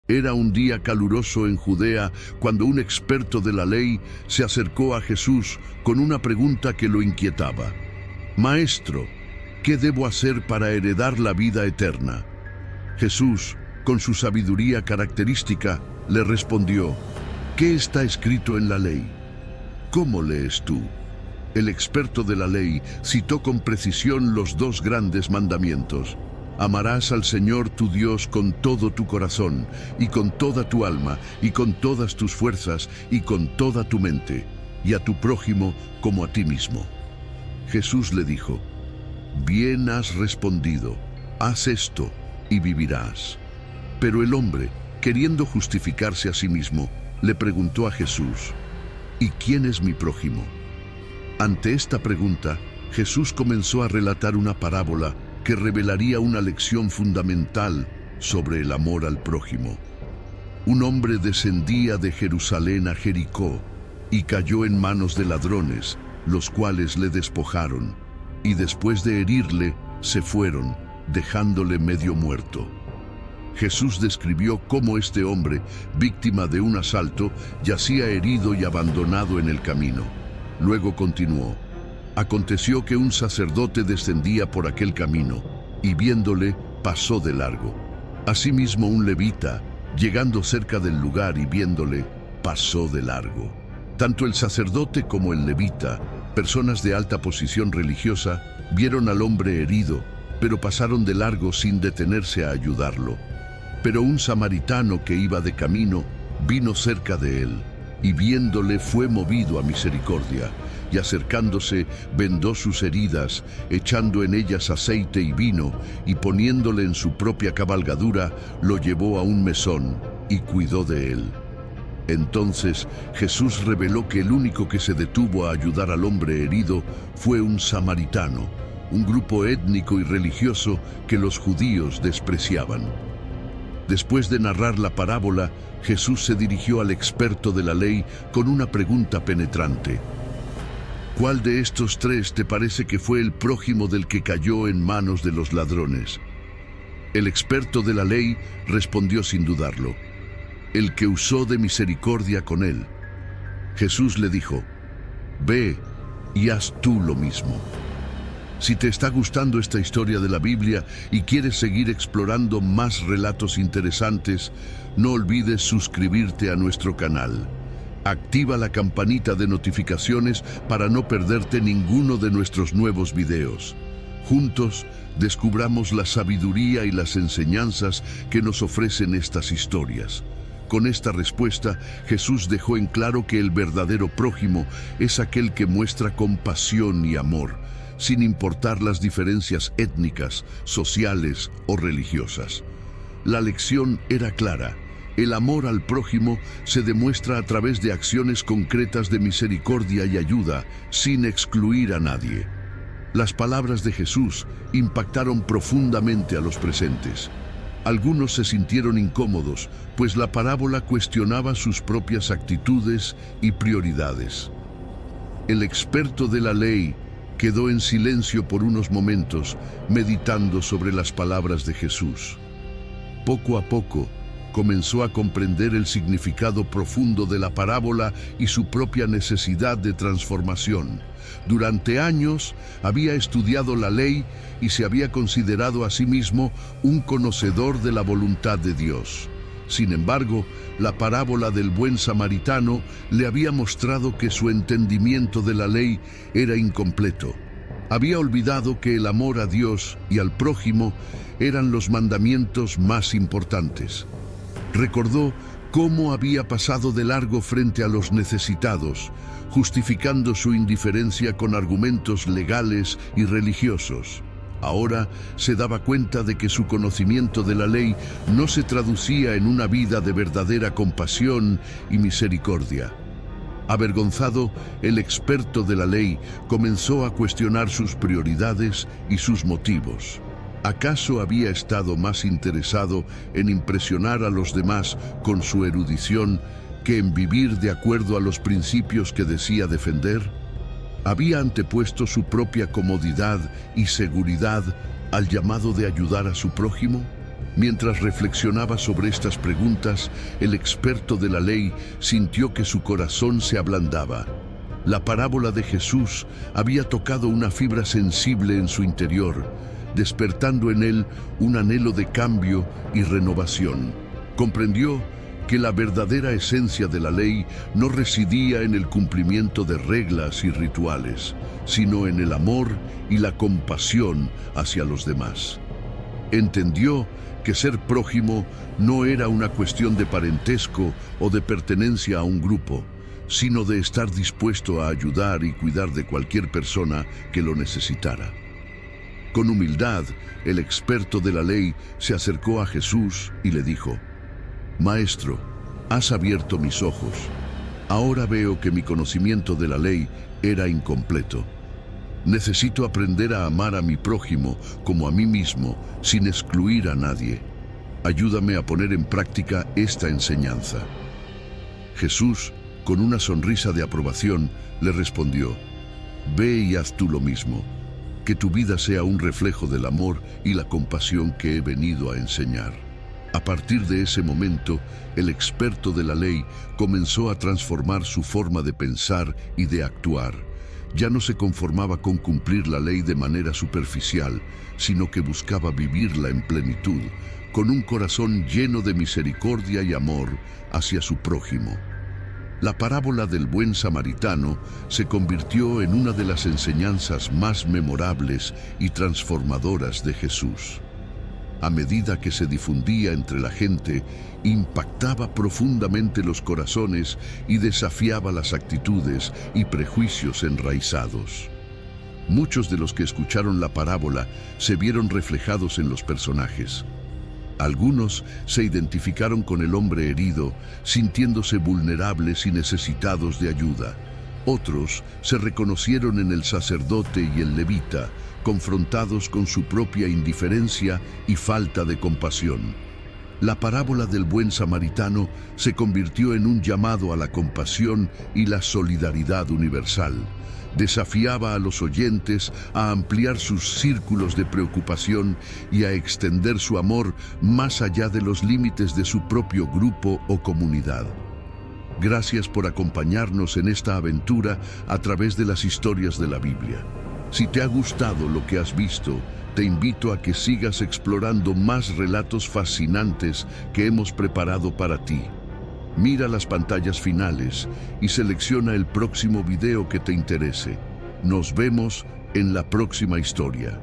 Era un día caluroso en Judea cuando un experto de la ley se acercó a Jesús con una pregunta que lo inquietaba. «Maestro, ¿qué debo hacer para heredar la vida eterna?». Jesús, con su sabiduría característica, le respondió: «¿Qué está escrito en la ley? ¿Cómo lees tú?». El experto de la ley citó con precisión los dos grandes mandamientos. Amarás al Señor tu Dios con todo tu corazón, y con toda tu alma, y con todas tus fuerzas, y con toda tu mente, y a tu prójimo como a ti mismo. Jesús le dijo: «Bien has respondido, haz esto y vivirás». Pero el hombre, queriendo justificarse a sí mismo, le preguntó a Jesús: «¿Y quién es mi prójimo?». Ante esta pregunta, Jesús comenzó a relatar una parábola que revelaría una lección fundamental sobre el amor al prójimo. Un hombre descendía de Jerusalén a Jericó y cayó en manos de ladrones, los cuales le despojaron, y después de herirle, se fueron, dejándole medio muerto. Jesús describió cómo este hombre, víctima de un asalto, yacía herido y abandonado en el camino. Luego continuó: «Aconteció que un sacerdote descendía por aquel camino, y viéndole, pasó de largo. Asimismo un levita, llegando cerca del lugar y viéndole, pasó de largo». Tanto el sacerdote como el levita, personas de alta posición religiosa, vieron al hombre herido, pero pasaron de largo sin detenerse a ayudarlo. Pero un samaritano que iba de camino vino cerca de él, y viéndole fue movido a misericordia, y acercándose vendó sus heridas, echando en ellas aceite y vino, y poniéndole en su propia cabalgadura, lo llevó a un mesón y cuidó de él. Entonces Jesús reveló que el único que se detuvo a ayudar al hombre herido fue un samaritano, un grupo étnico y religioso que los judíos despreciaban. Después de narrar la parábola, Jesús se dirigió al experto de la ley con una pregunta penetrante: «¿Cuál de estos tres te parece que fue el prójimo del que cayó en manos de los ladrones?». El experto de la ley respondió sin dudarlo: «El que usó de misericordia con él». Jesús le dijo: «Ve y haz tú lo mismo». Si te está gustando esta historia de la Biblia y quieres seguir explorando más relatos interesantes, no olvides suscribirte a nuestro canal. Activa la campanita de notificaciones para no perderte ninguno de nuestros nuevos videos. Juntos, descubramos la sabiduría y las enseñanzas que nos ofrecen estas historias. Con esta respuesta, Jesús dejó en claro que el verdadero prójimo es aquel que muestra compasión y amor, sin importar las diferencias étnicas, sociales o religiosas. La lección era clara: el amor al prójimo se demuestra a través de acciones concretas de misericordia y ayuda, sin excluir a nadie. Las palabras de Jesús impactaron profundamente a los presentes. Algunos se sintieron incómodos, pues la parábola cuestionaba sus propias actitudes y prioridades. El experto de la ley quedó en silencio por unos momentos, meditando sobre las palabras de Jesús. Poco a poco, comenzó a comprender el significado profundo de la parábola y su propia necesidad de transformación. Durante años había estudiado la ley y se había considerado a sí mismo un conocedor de la voluntad de Dios. Sin embargo, la parábola del buen samaritano le había mostrado que su entendimiento de la ley era incompleto. Había olvidado que el amor a Dios y al prójimo eran los mandamientos más importantes. Recordó cómo había pasado de largo frente a los necesitados, justificando su indiferencia con argumentos legales y religiosos. Ahora se daba cuenta de que su conocimiento de la ley no se traducía en una vida de verdadera compasión y misericordia. Avergonzado, el experto de la ley comenzó a cuestionar sus prioridades y sus motivos. ¿Acaso había estado más interesado en impresionar a los demás con su erudición que en vivir de acuerdo a los principios que decía defender? ¿Había antepuesto su propia comodidad y seguridad al llamado de ayudar a su prójimo? Mientras reflexionaba sobre estas preguntas, el experto de la ley sintió que su corazón se ablandaba. La parábola de Jesús había tocado una fibra sensible en su interior, despertando en él un anhelo de cambio y renovación. Comprendió que la verdadera esencia de la ley no residía en el cumplimiento de reglas y rituales, sino en el amor y la compasión hacia los demás. Entendió que ser prójimo no era una cuestión de parentesco o de pertenencia a un grupo, sino de estar dispuesto a ayudar y cuidar de cualquier persona que lo necesitara. Con humildad, el experto de la ley se acercó a Jesús y le dijo: «Maestro, has abierto mis ojos. Ahora veo que mi conocimiento de la ley era incompleto. Necesito aprender a amar a mi prójimo como a mí mismo, sin excluir a nadie. Ayúdame a poner en práctica esta enseñanza». Jesús, con una sonrisa de aprobación, le respondió: «Ve y haz tú lo mismo. Que tu vida sea un reflejo del amor y la compasión que he venido a enseñar». A partir de ese momento, el experto de la ley comenzó a transformar su forma de pensar y de actuar. Ya no se conformaba con cumplir la ley de manera superficial, sino que buscaba vivirla en plenitud, con un corazón lleno de misericordia y amor hacia su prójimo. La parábola del buen samaritano se convirtió en una de las enseñanzas más memorables y transformadoras de Jesús. A medida que se difundía entre la gente, impactaba profundamente los corazones y desafiaba las actitudes y prejuicios enraizados. Muchos de los que escucharon la parábola se vieron reflejados en los personajes. Algunos se identificaron con el hombre herido, sintiéndose vulnerables y necesitados de ayuda. Otros se reconocieron en el sacerdote y el levita, confrontados con su propia indiferencia y falta de compasión. La parábola del buen samaritano se convirtió en un llamado a la compasión y la solidaridad universal. Desafiaba a los oyentes a ampliar sus círculos de preocupación y a extender su amor más allá de los límites de su propio grupo o comunidad. Gracias por acompañarnos en esta aventura a través de las historias de la Biblia. Si te ha gustado lo que has visto, te invito a que sigas explorando más relatos fascinantes que hemos preparado para ti. Mira las pantallas finales y selecciona el próximo video que te interese. Nos vemos en la próxima historia.